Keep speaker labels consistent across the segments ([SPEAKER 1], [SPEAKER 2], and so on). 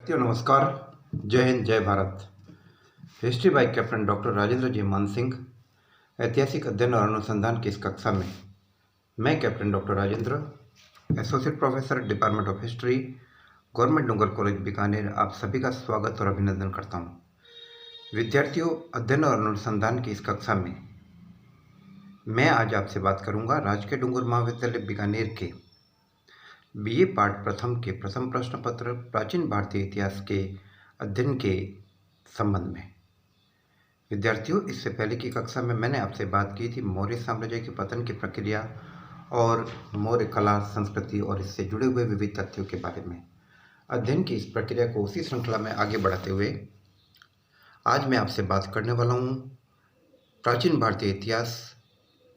[SPEAKER 1] साथियों नमस्कार। जय हिंद, जय Bharat. History by captain doctor Rajendra ji Maan Singh. ऐतिहासिक अध्ययन और अनुसंधान की इस कक्षा में मैं captain doctor Rajendra, associate professor department of history, government Dungar college Bikaner, आप सभी का स्वागत और अभिनंदन करता हूँ। विद्यार्थियों, अध्ययन और अनुसंधान की इस कक्षा में मैं आज आपसे बात करूँगा राजकीय डूंगर महाविद्यालय बीकानेर के बीए पाठ प्रथम के प्रथम प्रश्न पत्र प्राचीन भारतीय इतिहास के अध्ययन के संबंध में। विद्यार्थियों, इससे पहले की कक्षा में मैंने आपसे बात की थी मौर्य साम्राज्य के पतन की प्रक्रिया और मौर्य कला, संस्कृति और इससे जुड़े हुए विविध तथ्यों के बारे में। अध्ययन की इस प्रक्रिया को उसी श्रृंखला में आगे बढ़ाते हुए आज मैं आपसे बात करने वाला हूँ प्राचीन भारतीय इतिहास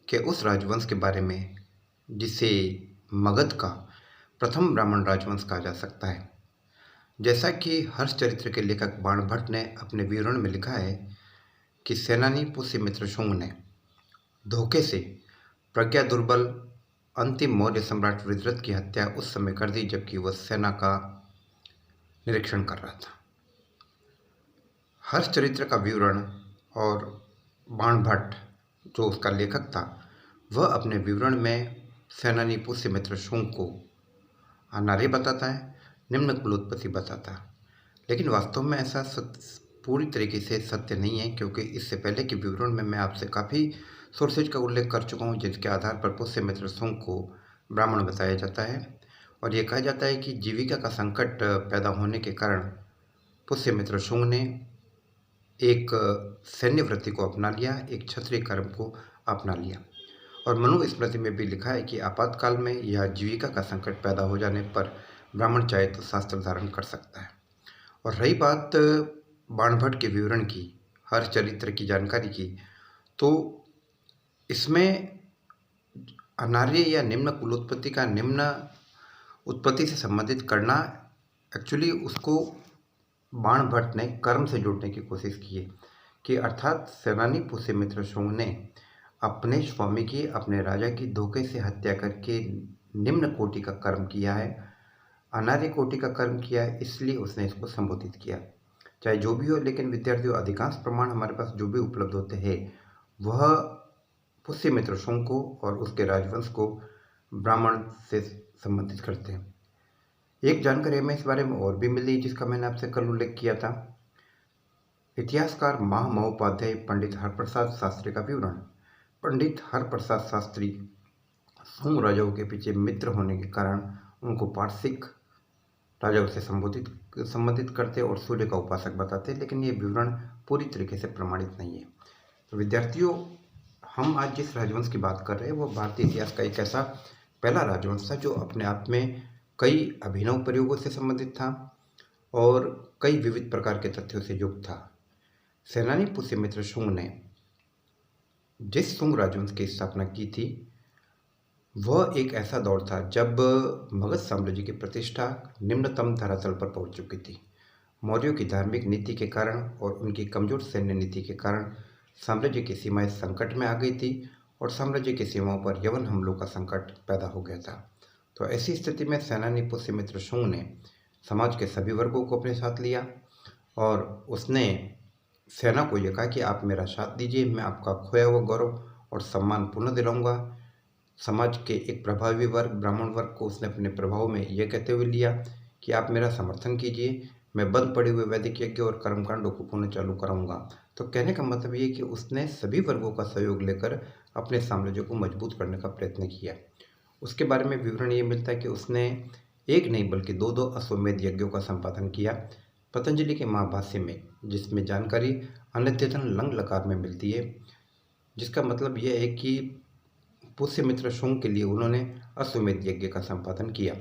[SPEAKER 1] के उस राजवंश के बारे में जिसे मगध का प्रथम ब्राह्मण राजवंश कहा जा सकता है। जैसा कि हर्ष चरित्र के लेखक बाणभट्ट ने अपने विवरण में लिखा है कि सेनानी पुष्यमित्र शुंग ने धोखे से प्रज्ञा दुर्बल अंतिम मौर्य सम्राट वृत्रथ की हत्या उस समय कर दी जबकि वह सेना का निरीक्षण कर रहा था। हर्ष चरित्र का विवरण और बाणभट्ट जो उसका लेखक था वह अपने विवरण में सेनानी पुष्यमित्र शुंग को अनार्य बताता है, निम्न कुलोत्पत्ति बताता है, लेकिन वास्तव में ऐसा पूरी तरीके से सत्य नहीं है, क्योंकि इससे पहले के विवरण में मैं आपसे काफ़ी सोर्सेज का उल्लेख कर चुका हूँ जिसके आधार पर पुष्यमित्र शुंग को ब्राह्मण बताया जाता है। और ये कहा जाता है कि जीविका का संकट पैदा होने के कारण पुष्यमित्र शुंग ने एक सैन्य वृत्ति को अपना लिया, एक क्षत्रिय कर्म को अपना लिया। और मनुस्मृति में भी लिखा है कि आपातकाल में यह जीविका का संकट पैदा हो जाने पर ब्राह्मण चाहे तो शास्त्र धारण कर सकता है। और रही बात बाणभट्ट के विवरण की, हर चरित्र की जानकारी की, तो इसमें अनार्य या निम्न कुलोत्पत्ति का निम्न उत्पत्ति से संबंधित करना, एक्चुअली उसको बाणभट्ट ने कर्म से जोड़ने की कोशिश की है कि अर्थात सेनानी पुष्यमित्र शुंग ने अपने स्वामी की, अपने राजा की धोखे से हत्या करके निम्न कोटि का कर्म किया है, अनार्य कोटि का कर्म किया है, इसलिए उसने इसको संबोधित किया। चाहे जो भी हो, लेकिन विद्यार्थियों अधिकांश प्रमाण हमारे पास जो भी उपलब्ध होते हैं वह पुष्यमित्र शुंग को और उसके राजवंश को ब्राह्मण से संबंधित करते हैं। एक जानकारी हमें इस बारे में और भी मिली जिसका मैंने आपसे कल उल्लेख किया था। इतिहासकार महोपाध्याय पंडित हरप्रसाद शास्त्री का विवरण। पंडित हरप्रसाद शास्त्री शुंग राजाओं के पीछे मित्र होने के कारण उनको पारसिक राजाओं से संबंधित करते और सूर्य का उपासक बताते, लेकिन ये विवरण पूरी तरीके से प्रमाणित नहीं है। तो विद्यार्थियों, हम आज जिस राजवंश की बात कर रहे हैं वो भारतीय इतिहास का एक ऐसा पहला राजवंश था जो अपने आप में कई अभिनव प्रयोगों से संबंधित था और कई विविध प्रकार के तथ्यों से युक्त था। सेनानी पुष्यमित्र शुंग ने जिस शुंग राजवंश की स्थापना की थी वह एक ऐसा दौर था जब मगध साम्राज्य की प्रतिष्ठा निम्नतम धरातल पर पहुंच चुकी थी। मौर्यों की धार्मिक नीति के कारण और उनकी कमजोर सैन्य नीति के कारण साम्राज्य की सीमाएं संकट में आ गई थी और साम्राज्य की सीमाओं पर यवन हमलों का संकट पैदा हो गया था। तो ऐसी स्थिति में सेनानी पुष्यमित्र शुंग ने समाज के सभी वर्गों को अपने साथ लिया और उसने सेना को यह कहा कि आप मेरा साथ दीजिए, मैं आपका खोया हुआ गौरव और सम्मान पुनः दिलाऊंगा। समाज के एक प्रभावी वर्ग, ब्राह्मण वर्ग को उसने अपने प्रभाव में यह कहते हुए लिया कि आप मेरा समर्थन कीजिए, मैं बंद पड़े हुए वैदिक यज्ञ और कर्मकांडों को पुनः चालू कराऊंगा। तो कहने का मतलब ये कि उसने सभी वर्गों का सहयोग लेकर अपने साम्राज्य को मजबूत करने का प्रयत्न किया। उसके बारे में विवरण ये मिलता है कि उसने एक नहीं बल्कि दो अश्वमेध यज्ञों का संपादन किया। पतंजलि के महाभाष्य में जिसमें जानकारी अनद्यतन लंग लकार में मिलती है, जिसका मतलब यह है कि पुष्यमित्र शुंग के लिए उन्होंने अश्वमेध यज्ञ का संपादन किया।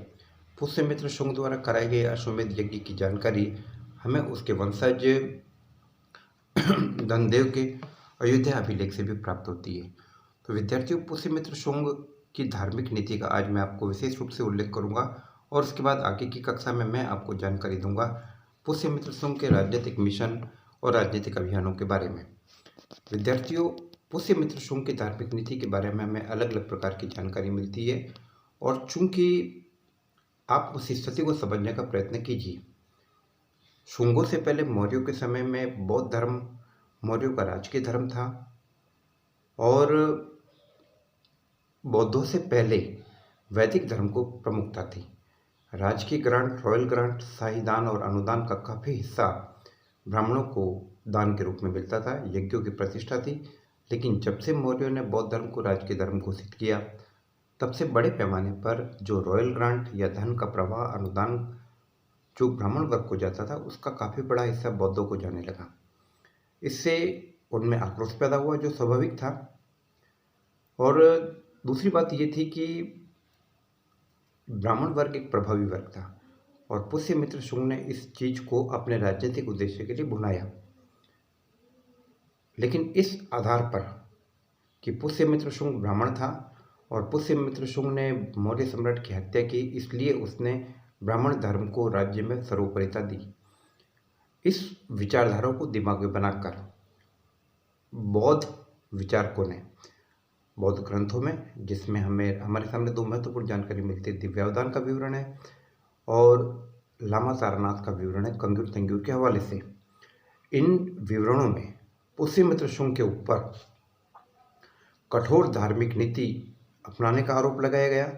[SPEAKER 1] पुष्यमित्र शुंग द्वारा कराए गए अश्वमेध यज्ञ की जानकारी हमें उसके वंशज धनदेव के अयोध्या अभिलेख से भी प्राप्त होती है। तो विद्यार्थियों, पुष्यमित्र शुंग की धार्मिक नीति का आज मैं आपको विशेष रूप से उल्लेख करूंगा और उसके बाद आगे की कक्षा में मैं आपको जानकारी दूंगा पुष्यमित्र शुंग के राजनीतिक मिशन और राजनीतिक अभियानों के बारे में। विद्यार्थियों, पुष्यमित्र शुंग की धार्मिक नीति के बारे में हमें अलग अलग प्रकार की जानकारी मिलती है और चूंकि आप उस स्थिति को समझने का प्रयत्न कीजिए शुंगों से पहले मौर्यों के समय में बौद्ध धर्म मौर्यों का राजकीय धर्म था और बौद्धों से पहले वैदिक धर्म को प्रमुखता थी। राजकीय ग्रांट, रॉयल ग्रांट, शाही दान और अनुदान का काफ़ी हिस्सा ब्राह्मणों को दान के रूप में मिलता था। यज्ञों की प्रतिष्ठा थी। लेकिन जब से मौर्यों ने बौद्ध धर्म को राजकीय धर्म घोषित किया, तब से बड़े पैमाने पर जो रॉयल ग्रांट या धन का प्रवाह, अनुदान जो ब्राह्मण वर्ग को जाता था, उसका काफ़ी बड़ा हिस्सा बौद्धों को जाने लगा। इससे उनमें आक्रोश पैदा हुआ, जो स्वाभाविक था। और दूसरी बात ये थी कि ब्राह्मण वर्ग एक प्रभावी वर्ग था और पुष्यमित्र शुंग ने इस चीज को अपने राजनीतिक उद्देश्य के लिए भुनाया। लेकिन इस आधार पर कि पुष्यमित्र शुंग ब्राह्मण था और पुष्यमित्र शुंग ने मौर्य सम्राट की हत्या की, इसलिए उसने ब्राह्मण धर्म को राज्य में सर्वोपरिता दी। इस विचारधारा को दिमाग में बनाकर बौद्ध विचारकों ने बौद्ध ग्रंथों में, जिसमें हमारे सामने दो महत्वपूर्ण जानकारी मिलती है, दिव्यावदान का विवरण है और लामा सारनाथ का विवरण है कंग्यूर तंग्यूर के हवाले से। इन विवरणों में पुष्यमित्र शुंग के ऊपर कठोर धार्मिक नीति अपनाने का आरोप लगाया गया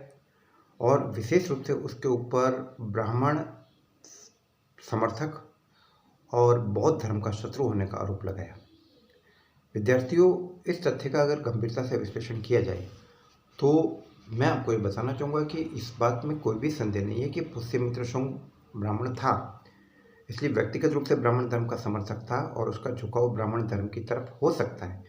[SPEAKER 1] और विशेष रूप से उसके ऊपर ब्राह्मण समर्थक और बौद्ध धर्म का शत्रु होने का आरोप लगाया। विद्यार्थियों, इस तथ्य का अगर गंभीरता से विश्लेषण किया जाए तो मैं आपको ये बताना चाहूँगा कि इस बात में कोई भी संदेह नहीं है कि पुष्यमित्र शुंग ब्राह्मण था, इसलिए व्यक्तिगत रूप से ब्राह्मण धर्म का समर्थक था और उसका झुकाव ब्राह्मण धर्म की तरफ हो सकता है।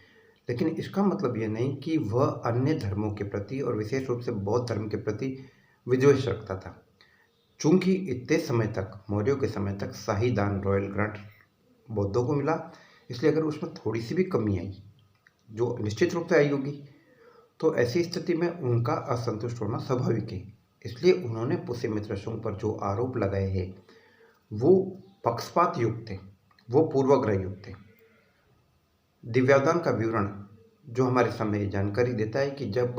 [SPEAKER 1] लेकिन इसका मतलब ये नहीं कि वह अन्य धर्मों के प्रति और विशेष रूप से बौद्ध धर्म के प्रति विद्वेष रखता था। चूंकि इतने समय तक, मौर्यों के समय तक, शाही दान, रॉयल ग्रांट बौद्धों को मिला, इसलिए अगर उसमें थोड़ी सी भी कमी आई, जो निश्चित रूप से आई होगी, तो ऐसी स्थिति में उनका असंतुष्ट होना स्वाभाविक है। इसलिए उन्होंने पुष्यमित्र शुंग पर जो आरोप लगाए हैं वो पक्षपात युक्त थे, वो पूर्वाग्रह युक्त थे। दिव्यावदान का विवरण जो हमारे सामने जानकारी देता है कि जब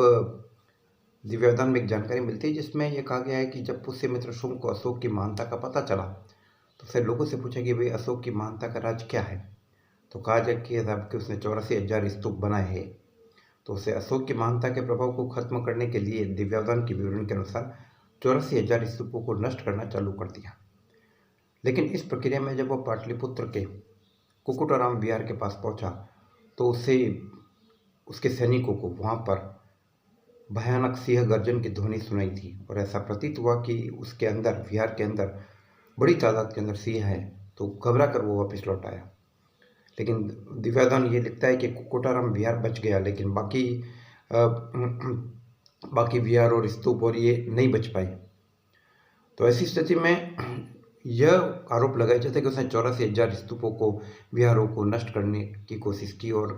[SPEAKER 1] दिव्यावदान में एक जानकारी मिलती है जिसमें यह कहा गया है कि जब पुष्यमित्र शुंग को अशोक की महानता का पता चला तो फिर लोगों से पूछा कि भाई अशोक की महानता का राज क्या है। तो कहा जाए कि उसने 84,000 स्तूप बनाए हैं। तो उसे अशोक की महानता के प्रभाव को खत्म करने के लिए दिव्यावदान के विवरण के अनुसार 84,000 स्तूपों को नष्ट करना चालू कर दिया। लेकिन इस प्रक्रिया में जब वह पाटलिपुत्र के कुकुटाराम विहार के पास पहुंचा तो उसे, उसके सैनिकों को वहां पर भयानक सिंह गर्जन की ध्वनि सुनाई थी और ऐसा प्रतीत हुआ कि उसके अंदर, विहार के अंदर बड़ी तादाद के अंदर सिंह है। तो घबरा कर वो वापस लौट आया। लेकिन दिव्यावदान ये लिखता है कि कुकुटाराम विहार बच गया, लेकिन बाकी विहार और स्तूप और ये नहीं बच पाए। तो ऐसी स्थिति में यह आरोप लगाया जाता है कि उसने 84,000 स्तूपों को, विहारों को नष्ट करने की कोशिश की और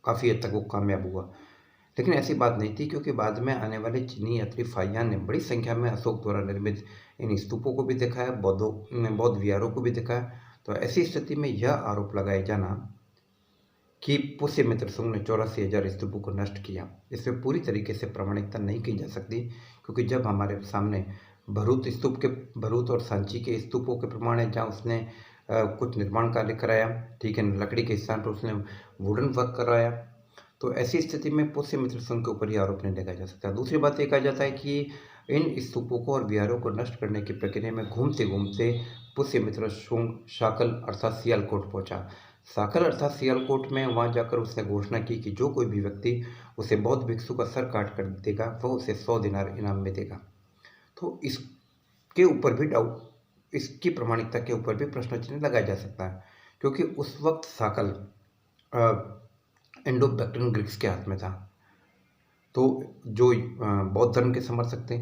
[SPEAKER 1] काफ़ी हद तक वो कामयाब हुआ। लेकिन ऐसी बात नहीं थी, क्योंकि बाद में आने वाले चीनी यात्री फाहियान ने बड़ी संख्या में अशोक द्वारा निर्मित इन स्तूपों को भी दिखाया, बौद्ध विहारों को भी दिखाया। तो ऐसी स्थिति में यह आरोप लगाया जाना कि पुष्यमित्र शुंग ने 84,000 स्तूपों को नष्ट किया, इसमें पूरी तरीके से प्रामाणिकता नहीं की जा सकती। क्योंकि जब हमारे सामने भरूच और सांची के स्तूपों के प्रमाण है जहाँ उसने कुछ निर्माण कार्य कराया, ठीक है, लकड़ी के स्थान पर उसने वुडन वर्क कराया, तो ऐसी स्थिति में पुष्यमित्र शुंग के ऊपर ही आरोप नहीं लगाया जा सकता। दूसरी बात ये कहा जाता है कि इन स्तूपों को और विहारों को नष्ट करने की प्रक्रिया में घूमते घूमते पुष्यमित्र शुंग शाकल अर्थात सियालकोट पहुंचा। शाकल अर्थात सियालकोट में वहां जाकर उसने घोषणा की कि जो कोई भी व्यक्ति उसे बौद्ध भिक्षु का सर काट कर देगा वह उसे 100 दिनार इनाम में देगा। तो इसके ऊपर भी इसकी प्रामाणिकता के ऊपर भी प्रश्न चिन्ह लगाया जा सकता है, क्योंकि उस वक्त शाकल इंडो बैक्ट्रियन ग्रीक्स के हाथ में था। तो जो बौद्ध धर्म के समर्थक थे,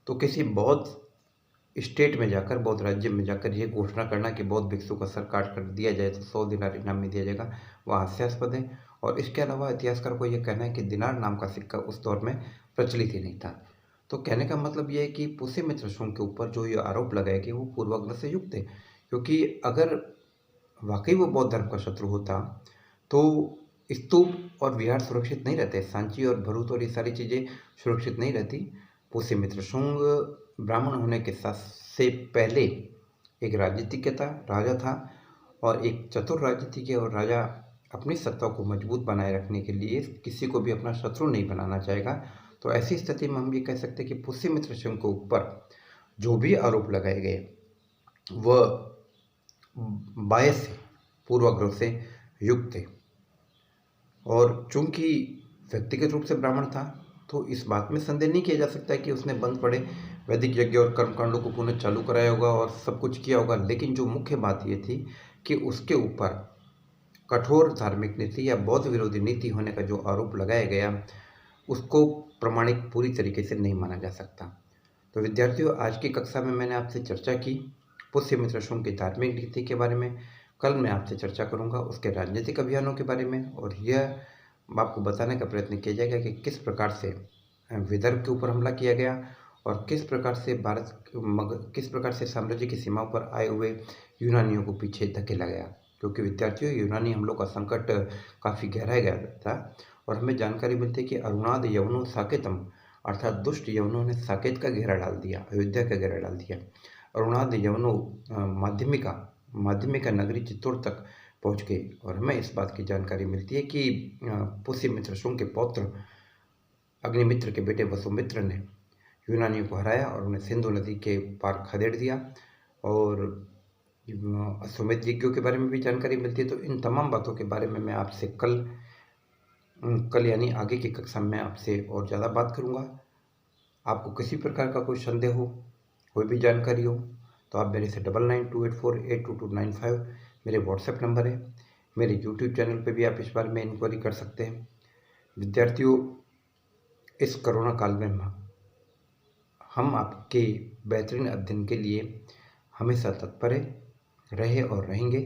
[SPEAKER 1] तो किसी बौद्ध स्टेट में जाकर, बौद्ध राज्य में जाकर ये घोषणा करना कि बौद्ध भिक्षु का सर काट कर दिया जाए तो 100 दिनार इनाम में दिया जाएगा, वह हास्यास्पद है। और इसके अलावा इतिहासकार को यह कहना है कि दिनार नाम का सिक्का उस दौर में प्रचलित ही नहीं था। तो कहने का मतलब यह है कि पुष्यमित्र शुंग के ऊपर जो ये आरोप लगाए गए वो पूर्वाग्रह से युक्त है। क्योंकि अगर वाकई वो बौद्ध धर्म का शत्रु होता तो स्तूप और विहार सुरक्षित नहीं रहते, सांची और भरूच और ये सारी चीज़ें सुरक्षित नहीं रहती। पुष्यमित्र शुंग ब्राह्मण होने के साथ से पहले एक राजनीतिज्ञ राजा था और एक चतुर राजनीतिज्ञ, और राजा अपनी सत्ता को मजबूत बनाए रखने के लिए किसी को भी अपना शत्रु नहीं बनाना चाहेगा। तो ऐसी स्थिति में हम ये कह सकते हैं कि पुष्यमित्र सिंह के ऊपर जो भी आरोप लगाए गए वह बायस से, पूर्वाग्रह से युक्त थे। और चूंकि व्यक्तिगत रूप से ब्राह्मण था तो इस बात में संदेह नहीं किया जा सकता कि उसने बंद पड़े वैदिक यज्ञ और कर्मकांडों को पुनः चालू कराया होगा और सब कुछ किया होगा। लेकिन जो मुख्य बात ये थी कि उसके ऊपर कठोर धार्मिक नीति या बौद्ध विरोधी नीति होने का जो आरोप लगाया गया उसको प्रमाणिक पूरी तरीके से नहीं माना जा सकता। तो विद्यार्थियों, आज की कक्षा में मैंने आपसे चर्चा की पुष्यमित्र शुंग की धार्मिक नीति के बारे में। कल मैं आपसे चर्चा करूंगा उसके राजनीतिक अभियानों के बारे में, और यह आपको बताने का प्रयत्न किया जाएगा कि किस प्रकार से विदर्भ के ऊपर हमला किया गया और किस प्रकार से साम्राज्य की सीमाओं पर आए हुए यूनानियों को पीछे धकेला गया। क्योंकि विद्यार्थियों, यूनानी हमलों का संकट काफ़ी गहराया गया था और हमें जानकारी मिलती है कि अरुणाद यवनो साकेतम, अर्थात दुष्ट यवनों ने साकेत का घेरा डाल दिया, अयोध्या का घेरा डाल दिया। अरुणाद यवनो माध्यमिका नगरी चित्तौड़ तक पहुंच गए और हमें इस बात की जानकारी मिलती है कि पुष्यमित्र शुंग के पौत्र अग्निमित्र के बेटे वसुमित्र ने यूनानियों को हराया और उन्हें सिंधु नदी के पार खदेड़ दिया। और अश्वमेध यज्ञों के बारे में भी जानकारी मिलती है। तो इन तमाम बातों के बारे में मैं आपसे कल यानी आगे की कक्षा में आपसे और ज़्यादा बात करूँगा। आपको किसी प्रकार का कोई संदेह हो, कोई भी जानकारी हो, तो आप मेरे से 9928482295 मेरे व्हाट्सएप नंबर है। मेरे यूट्यूब चैनल पे भी आप इस बारे में इंक्वायरी कर सकते हैं। विद्यार्थियों, इस कोरोना काल में हम आपके बेहतरीन अध्ययन के लिए हमेशा तत्पर रहे और रहेंगे।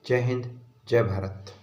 [SPEAKER 1] जय हिंद, जय भारत।